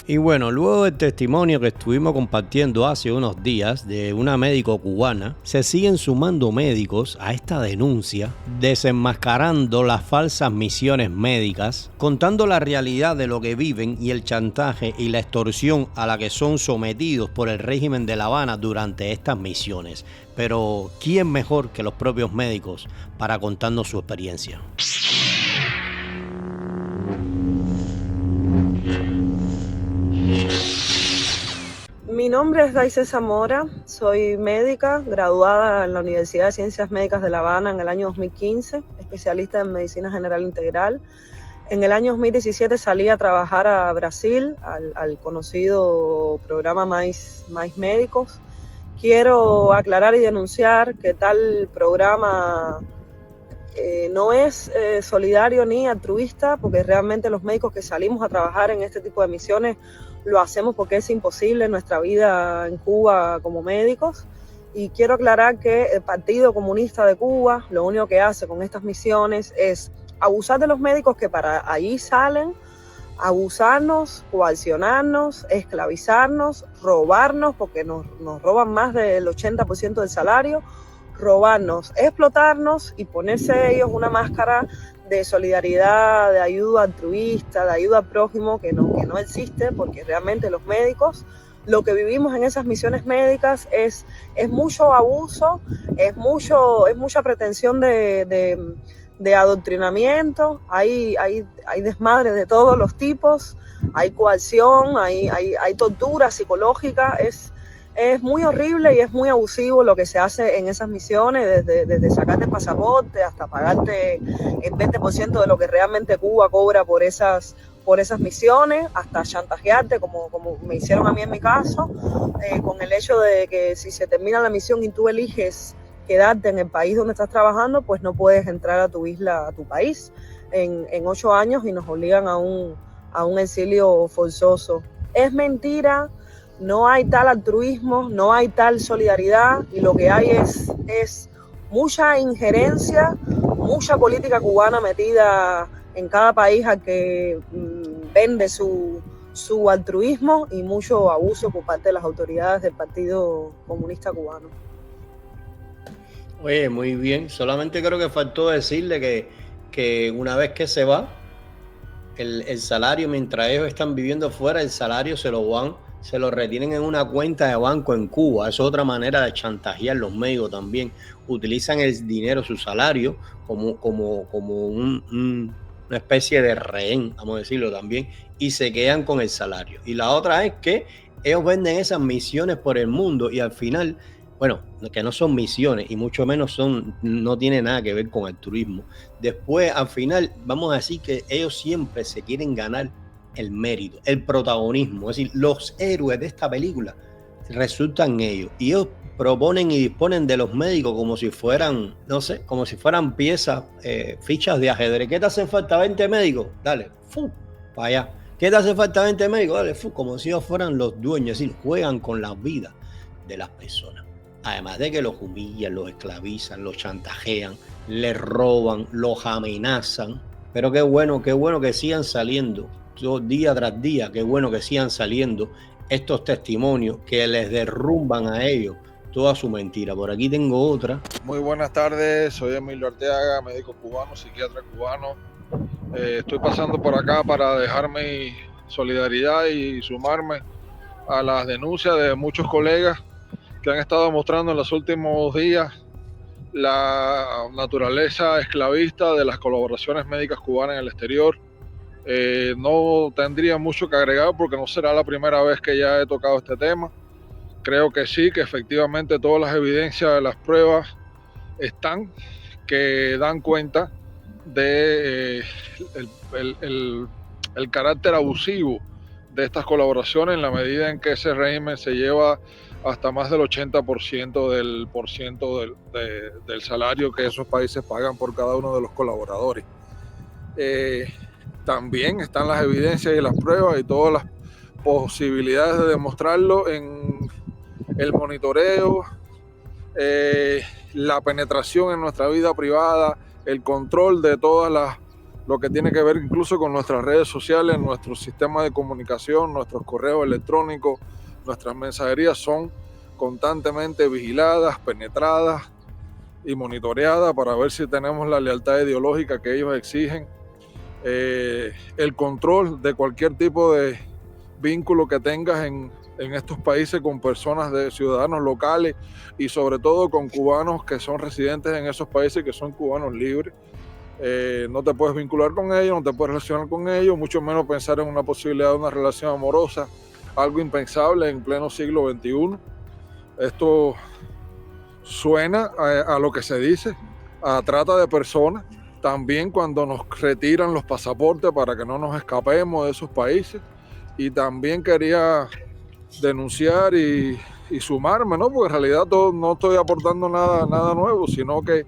Y bueno, luego del testimonio que estuvimos compartiendo hace unos días de una médico cubana, se siguen sumando médicos a esta denuncia, desenmascarando las falsas misiones médicas, contando la realidad de lo que viven y el chantaje y la extorsión a la que son sometidos por el régimen de La Habana durante estas misiones. Pero, ¿quién mejor que los propios médicos para contarnos su experiencia? Mi nombre es Daisy Zamora, soy médica, graduada en la Universidad de Ciencias Médicas de La Habana en el año 2015, especialista en Medicina General Integral. En el año 2017 salí a trabajar a Brasil, al conocido programa Mais Médicos. Quiero aclarar y denunciar que tal programa no es solidario ni altruista, porque realmente los médicos que salimos a trabajar en este tipo de misiones lo hacemos porque es imposible nuestra vida en Cuba como médicos. Y quiero aclarar que el Partido Comunista de Cuba lo único que hace con estas misiones es abusar de los médicos que para allí salen, abusarnos, coaccionarnos, esclavizarnos, robarnos, porque nos roban más del 80% del salario, robarnos, explotarnos y ponerse ellos una máscara de solidaridad, de ayuda altruista, de ayuda al prójimo que no existe, porque realmente los médicos, lo que vivimos en esas misiones médicas es mucho abuso, es mucha pretensión de adoctrinamiento, hay desmadres de todos los tipos, hay coacción, hay tortura psicológica, es muy horrible y es muy abusivo lo que se hace en esas misiones, desde sacarte pasaporte hasta pagarte el 20% de lo que realmente Cuba cobra por esas misiones, hasta chantajearte, como me hicieron a mí en mi caso, con el hecho de que si se termina la misión y tú eliges quedarte en el país donde estás trabajando, pues no puedes entrar a tu isla, a tu país, en 8 años y nos obligan a un exilio forzoso. Es mentira. No hay tal altruismo, no hay tal solidaridad y lo que hay es mucha injerencia, mucha política cubana metida en cada país al que vende su altruismo y mucho abuso por parte de las autoridades del Partido Comunista Cubano. Oye, muy bien. Solamente creo que faltó decirle que una vez que se va, el salario, mientras ellos están viviendo fuera, el salario se lo retienen en una cuenta de banco en Cuba. Es otra manera de chantajear los médicos también. Utilizan el dinero, su salario, como una especie de rehén, vamos a decirlo también, y se quedan con el salario. Y la otra es que ellos venden esas misiones por el mundo y al final, bueno, que no son misiones y mucho menos no tiene nada que ver con el turismo. Después, al final, vamos a decir que ellos siempre se quieren ganar el mérito, el protagonismo. Es decir, los héroes de esta película resultan ellos. Y ellos proponen y disponen de los médicos como si fueran, no sé, como si fueran piezas, fichas de ajedrez. ¿Qué te hace falta? 20 médicos. Dale, para allá. ¿Qué te hace falta? 20 médicos. Dale, como si ellos fueran los dueños. Es decir, juegan con la vida de las personas. Además de que los humillan, los esclavizan, los chantajean, les roban, los amenazan. Pero qué bueno que sigan saliendo día tras día, qué bueno que sigan saliendo estos testimonios que les derrumban a ellos toda su mentira. Por aquí tengo otra. Muy buenas tardes, soy Emilio Arteaga, médico cubano, psiquiatra cubano. Estoy pasando por acá para dejar mi solidaridad y sumarme a las denuncias de muchos colegas que han estado mostrando en los últimos días la naturaleza esclavista de las colaboraciones médicas cubanas en el exterior. No tendría mucho que agregar porque no será la primera vez que ya he tocado este tema. Creo que sí, que efectivamente todas las evidencias de las pruebas están, que dan cuenta de el carácter abusivo de estas colaboraciones en la medida en que ese régimen se lleva hasta más del 80% del salario que esos países pagan por cada uno de los colaboradores. También están las evidencias y las pruebas y todas las posibilidades de demostrarlo en el monitoreo, la penetración en nuestra vida privada, el control de todas las lo que tiene que ver incluso con nuestras redes sociales, nuestro sistema de comunicación, nuestros correos electrónicos, nuestras mensajerías son constantemente vigiladas, penetradas y monitoreadas para ver si tenemos la lealtad ideológica que ellos exigen, el control de cualquier tipo de vínculo que tengas en estos países con personas de ciudadanos locales y sobre todo con cubanos que son residentes en esos países, que son cubanos libres. No te puedes vincular con ellos, no te puedes relacionar con ellos, mucho menos pensar en una posibilidad de una relación amorosa, algo impensable en pleno siglo XXI. Esto suena a lo que se dice, a trata de personas. También cuando nos retiran los pasaportes para que no nos escapemos de esos países. Y también quería denunciar y sumarme, ¿no? Porque en realidad no estoy aportando nada nuevo, sino que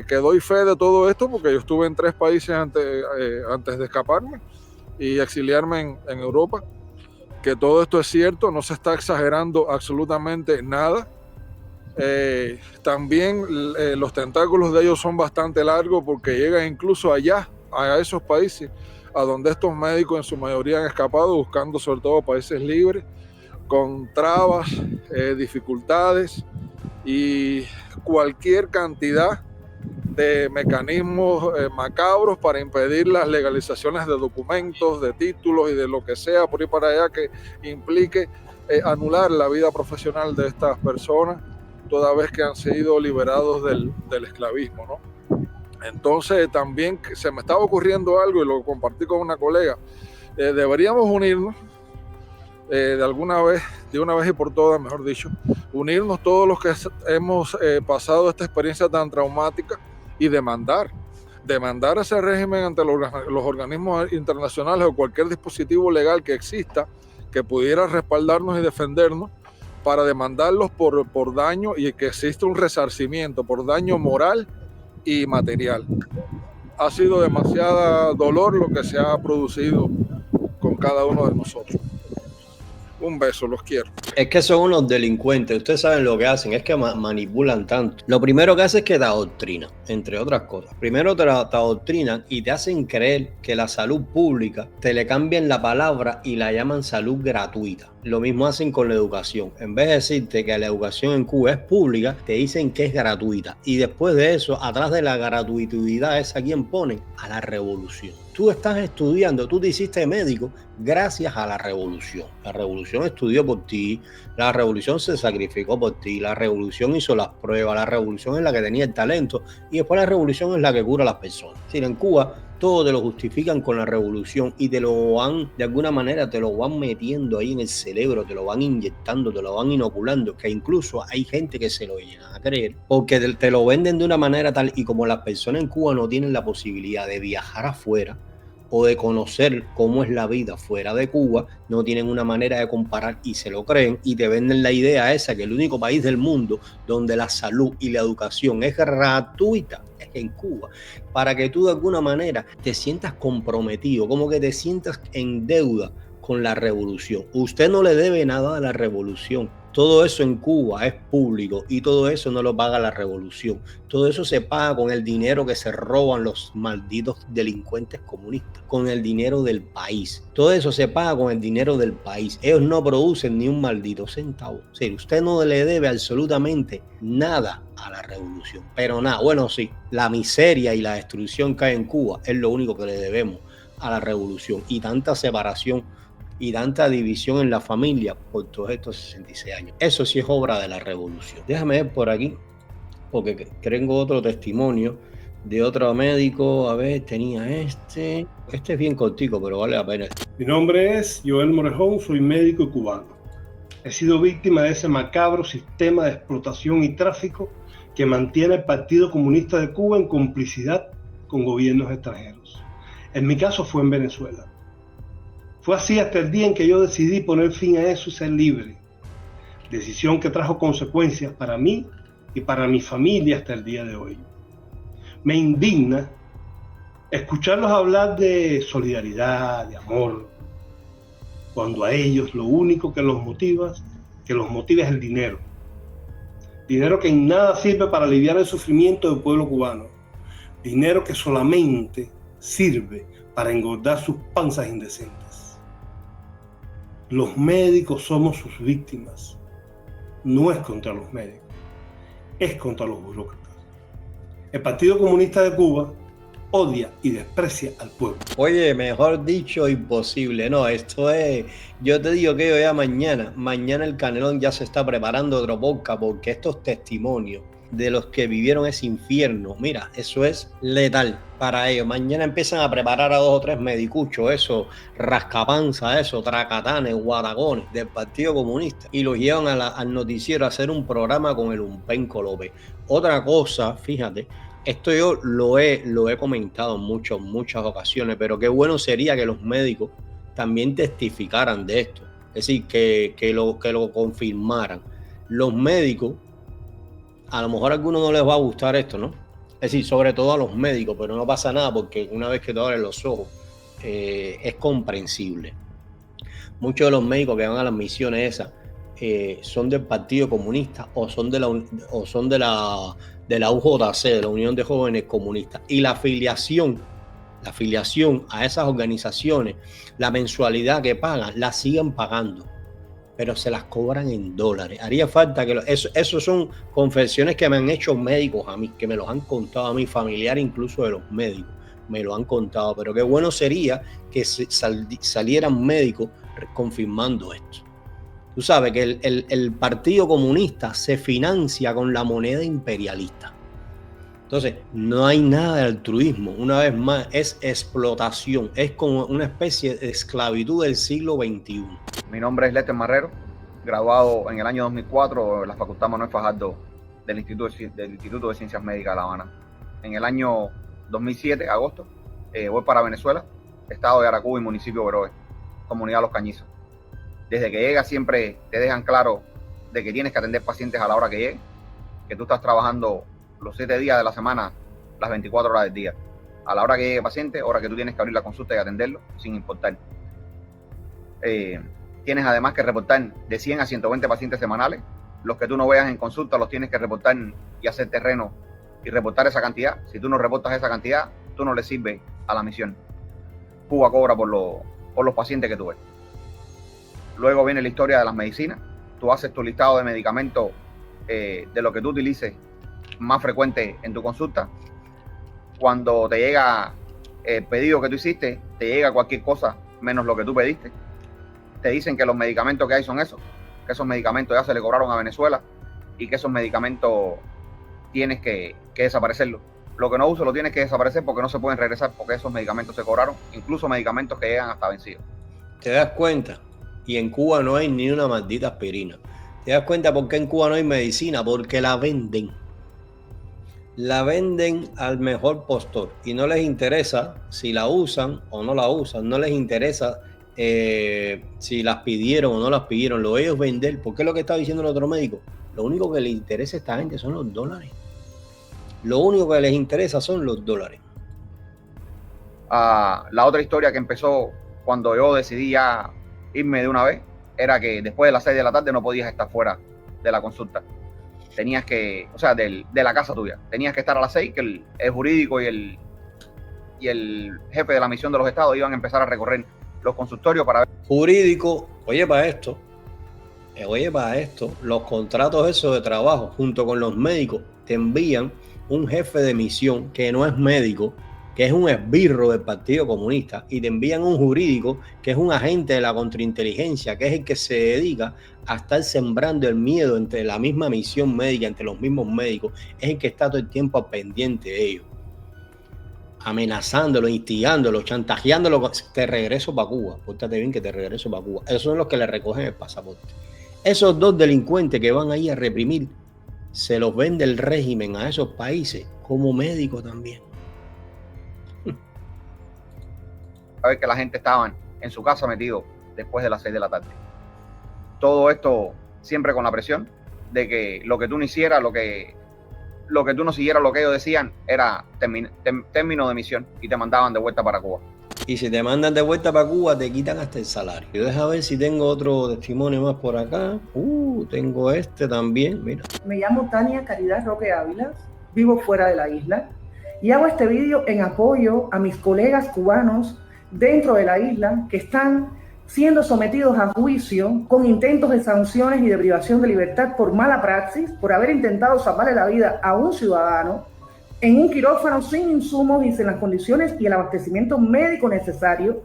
doy fe de todo esto, porque yo estuve en 3 países antes de escaparme y exiliarme en Europa, que todo esto es cierto, no se está exagerando absolutamente nada. También los tentáculos de ellos son bastante largos, porque llegan incluso allá, a esos países a donde estos médicos en su mayoría han escapado, buscando sobre todo países libres, con trabas, dificultades y cualquier cantidad de mecanismos macabros para impedir las legalizaciones de documentos, de títulos y de lo que sea por ir para allá que implique anular la vida profesional de estas personas, toda vez que han sido liberados del esclavismo, ¿no? Entonces también se me estaba ocurriendo algo y lo compartí con una colega. Deberíamos unirnos de una vez y por todas, mejor dicho, unirnos todos los que hemos pasado esta experiencia tan traumática y demandar a ese régimen ante los organismos internacionales o cualquier dispositivo legal que exista que pudiera respaldarnos y defendernos, para demandarlos por daño y que exista un resarcimiento por daño moral y material. Ha sido demasiado dolor lo que se ha producido con cada uno de nosotros. Un beso, los quiero. Es que son unos delincuentes, ustedes saben lo que hacen, es que manipulan tanto. Lo primero que hacen es que te adoctrinan, entre otras cosas. Primero te adoctrinan y te hacen creer que la salud pública, te le cambian la palabra y la llaman salud gratuita. Lo mismo hacen con la educación. En vez de decirte que la educación en Cuba es pública, te dicen que es gratuita. Y después de eso, atrás de la gratuidad esa, ¿quién ponen? A la revolución. Tú estás estudiando, tú te hiciste médico gracias a la revolución. La revolución estudió por ti, la revolución se sacrificó por ti, la revolución hizo las pruebas, la revolución es la que tenía el talento y después la revolución es la que cura a las personas. Es decir, en Cuba todo te lo justifican con la revolución y te lo van, de alguna manera, te lo van metiendo ahí en el cerebro, te lo van inyectando, te lo van inoculando, que incluso hay gente que se lo llena a creer, porque te lo venden de una manera tal, y como las personas en Cuba no tienen la posibilidad de viajar afuera o de conocer cómo es la vida fuera de Cuba, no tienen una manera de comparar y se lo creen y te venden la idea esa que el único país del mundo donde la salud y la educación es gratuita es en Cuba, para que tú de alguna manera te sientas comprometido, como que te sientas en deuda con la revolución. Usted no le debe nada a la revolución. Todo eso en Cuba es público y todo eso no lo paga la revolución. Todo eso se paga con el dinero que se roban los malditos delincuentes comunistas, con el dinero del país. Todo eso se paga con el dinero del país. Ellos no producen ni un maldito centavo. O sea, usted no le debe absolutamente nada a la revolución. Pero nada, bueno, sí, la miseria y la destrucción que hay en Cuba es lo único que le debemos a la revolución. Y tanta separación y tanta división en la familia por todos estos 66 años. Eso sí es obra de la revolución. Déjame ver por aquí, porque tengo otro testimonio de otro médico. A ver, tenía este es bien cortico, pero vale la pena. Mi nombre es Joel Morejón, soy médico cubano. He sido víctima de ese macabro sistema de explotación y tráfico que mantiene el Partido Comunista de Cuba en complicidad con gobiernos extranjeros. En mi caso fue en Venezuela. Fue así hasta el día en que yo decidí poner fin a eso y ser libre. Decisión que trajo consecuencias para mí y para mi familia hasta el día de hoy. Me indigna escucharlos hablar de solidaridad, de amor, cuando a ellos lo único que los motiva es el dinero. Dinero que en nada sirve para aliviar el sufrimiento del pueblo cubano. Dinero que solamente sirve para engordar sus panzas indecentes. Los médicos somos sus víctimas. No es contra los médicos, es contra los burócratas. El Partido Comunista de Cuba odia y desprecia al pueblo. Oye, mejor dicho, imposible. No, esto es, yo te digo que yo ya mañana el Canelón ya se está preparando otro podcast, porque estos testimonios de los que vivieron ese infierno, mira, eso es letal para ellos. Mañana empiezan a preparar a 2 o 3 medicuchos, esos rascapanza, esos tracatanes, guatacones del Partido Comunista, y los llevan al noticiero a hacer un programa con el Umpenco López. Otra cosa, fíjate, esto yo lo he comentado en muchas ocasiones, pero qué bueno sería que los médicos también testificaran de esto, es decir, que lo confirmaran. Los médicos, a lo mejor a algunos no les va a gustar esto, ¿no? Es decir, sobre todo a los médicos, pero no pasa nada porque una vez que te abres los ojos es comprensible. Muchos de los médicos que van a las misiones esas son del Partido Comunista o son de la UJC, de la Unión de Jóvenes Comunistas. Y la afiliación a esas organizaciones, la mensualidad que pagan, la siguen pagando, pero se las cobran en dólares. Haría falta que eso son confesiones que me han hecho médicos a mí, que me los han contado a mí, familiares incluso de los médicos, me lo han contado. Pero qué bueno sería que salieran médicos confirmando esto. Tú sabes que el Partido Comunista se financia con la moneda imperialista. Entonces, no hay nada de altruismo. Una vez más, es explotación. Es como una especie de esclavitud del siglo XXI. Mi nombre es Lester Marrero, graduado en el año 2004 en la Facultad Manuel Fajardo del Instituto de Ciencias Médicas de La Habana. En el año 2007, agosto, voy para Venezuela, estado de Yaracuy, municipio de Beroe, comunidad Los Cañizos. Desde que llegas siempre te dejan claro de que tienes que atender pacientes a la hora que llegues, que tú estás trabajando los 7 días de la semana, las 24 horas del día. A la hora que llegue el paciente, hora que tú tienes que abrir la consulta y atenderlo, sin importar. Tienes además que reportar de 100 a 120 pacientes semanales. Los que tú no veas en consulta los tienes que reportar y hacer terreno y reportar esa cantidad. Si tú no reportas esa cantidad, tú no le sirves a la misión. Cuba cobra por los pacientes que tú ves. Luego viene la historia de las medicinas. Tú haces tu listado de medicamentos de lo que tú utilices más frecuente en tu consulta. Cuando te llega el pedido que tú hiciste, te llega cualquier cosa menos lo que tú pediste. Te dicen que los medicamentos que hay son esos, que esos medicamentos ya se le cobraron a Venezuela y que esos medicamentos tienes que desaparecerlos. Lo que no uso lo tienes que desaparecer porque no se pueden regresar, porque esos medicamentos se cobraron, incluso medicamentos que llegan hasta vencidos. ¿Te das cuenta? Y en Cuba no hay ni una maldita aspirina. ¿Te das cuenta por qué en Cuba no hay medicina? Porque la venden. La venden al mejor postor y no les interesa si la usan o no la usan. No les interesa si las pidieron o no las pidieron. Lo ellos vender. ¿Por qué es lo que está diciendo el otro médico? Lo único que les interesa a esta gente son los dólares. Lo único que les interesa son los dólares. La otra historia que empezó cuando yo decidí ya irme de una vez era que después de las 6 de la tarde no podías estar fuera de la consulta. Tenías que, o sea, de la casa tuya. Tenías que estar a las 6, que el jurídico y el jefe de la misión de los estados iban a empezar a recorrer los consultorios para ver. Jurídico, oye para esto, los contratos esos de trabajo junto con los médicos te envían un jefe de misión que no es médico, que es un esbirro del Partido Comunista, y te envían un jurídico que es un agente de la contrainteligencia, que es el que se dedica a estar sembrando el miedo entre la misma misión médica, entre los mismos médicos, es el que está todo el tiempo al pendiente de ellos, amenazándolo, instigándolo, chantajeándolo. Te regreso para Cuba, pórtate bien que te regreso para Cuba. Esos son los que le recogen el pasaporte. Esos 2 delincuentes que van ahí a reprimir, se los vende el régimen a esos países como médicos también. A ver que la gente estaba en su casa metido después de las 6 de la tarde. Todo esto siempre con la presión de que lo que tú no hicieras, lo que tú no siguieras lo que ellos decían era término de misión y te mandaban de vuelta para Cuba. Y si te mandan de vuelta para Cuba, te quitan hasta el salario. Yo deja ver si tengo otro testimonio más por acá. Tengo este también, mira. Me llamo Tania Caridad Roque Ávila, vivo fuera de la isla Y hago este vídeo en apoyo a mis colegas cubanos dentro de la isla que están siendo sometidos a juicio con intentos de sanciones y de privación de libertad por mala praxis, por haber intentado salvarle la vida a un ciudadano en un quirófano sin insumos y sin las condiciones y el abastecimiento médico necesario,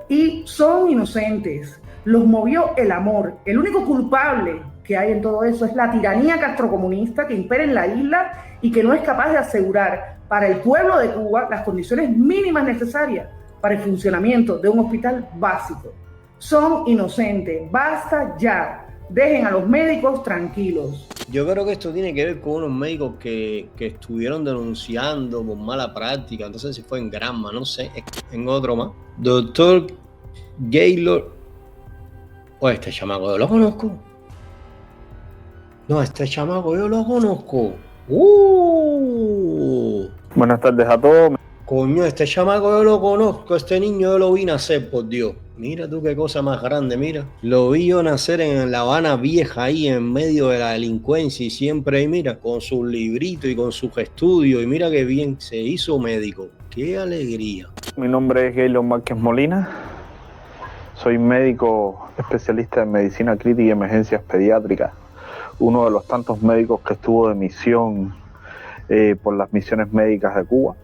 y son inocentes. Los movió el amor. El único culpable que hay en todo eso es la tiranía castrocomunista que impera en la isla y que no es capaz de asegurar para el pueblo de Cuba las condiciones mínimas necesarias para el funcionamiento de un hospital básico. Son inocentes. Basta ya. Dejen a los médicos tranquilos. Yo creo que esto tiene que ver con unos médicos que estuvieron denunciando por mala práctica. Entonces, si fue en Granma, no sé, en otro más. Doctor Gaylord. Oh, este chamaco yo lo conozco. No, este chamaco yo lo conozco. Buenas tardes a todos. Coño, este chamaco yo lo conozco. Este niño yo lo vi nacer, por Dios. Mira tú qué cosa más grande, mira. Lo vi yo nacer en La Habana Vieja, ahí en medio de la delincuencia y siempre ahí, mira, con sus libritos y con sus estudios. Y mira qué bien, se hizo médico. ¡Qué alegría! Mi nombre es Gaylord Márquez Molina. Soy médico especialista en medicina crítica y emergencias pediátricas. Uno de los tantos médicos que estuvo de misión por las misiones médicas de Cuba.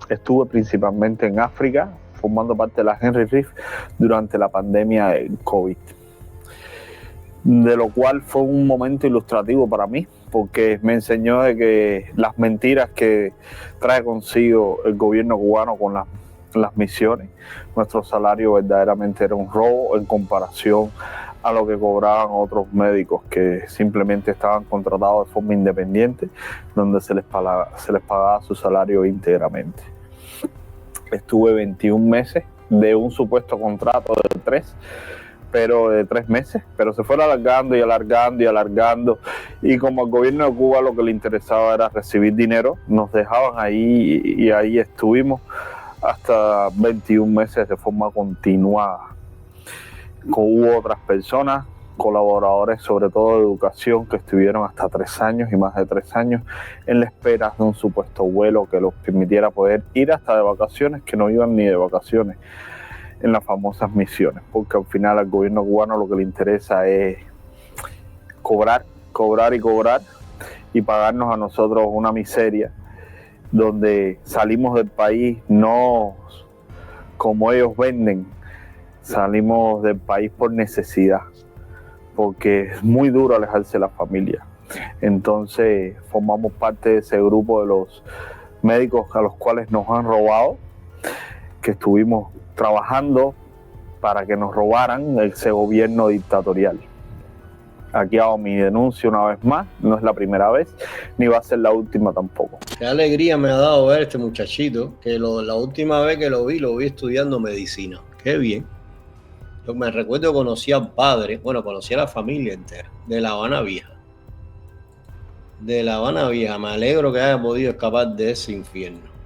Estuve principalmente en África, formando parte de la Henry Reef durante la pandemia del COVID. De lo cual fue un momento ilustrativo para mí, porque me enseñó de que las mentiras que trae consigo el gobierno cubano con las misiones, nuestro salario verdaderamente era un robo en comparación a lo que cobraban otros médicos que simplemente estaban contratados de forma independiente, donde se les pagaba su salario íntegramente. Estuve 21 meses de un supuesto contrato de 3 meses, pero se fue alargando y alargando y alargando, y como al gobierno de Cuba lo que le interesaba era recibir dinero, nos dejaban ahí y ahí estuvimos hasta 21 meses de forma continuada. Hubo otras personas, colaboradores sobre todo de educación, que estuvieron hasta 3 años y más de 3 años en la espera de un supuesto vuelo que los permitiera poder ir hasta de vacaciones, que no iban ni de vacaciones en las famosas misiones, porque al final al gobierno cubano lo que le interesa es cobrar y pagarnos a nosotros una miseria, donde salimos del país no como ellos venden, salimos del país por necesidad, porque es muy duro alejarse de la familia. Entonces formamos parte de ese grupo de los médicos a los cuales nos han robado, que estuvimos trabajando para que nos robaran ese gobierno dictatorial. Aquí hago mi denuncia una vez más, no es la primera vez, ni va a ser la última tampoco. Qué alegría me ha dado ver este muchachito, que la última vez que lo vi estudiando medicina. Qué bien. Yo me recuerdo que conocí al padre, conocí a la familia entera, de La Habana Vieja. De La Habana Vieja, me alegro que haya podido escapar de ese infierno.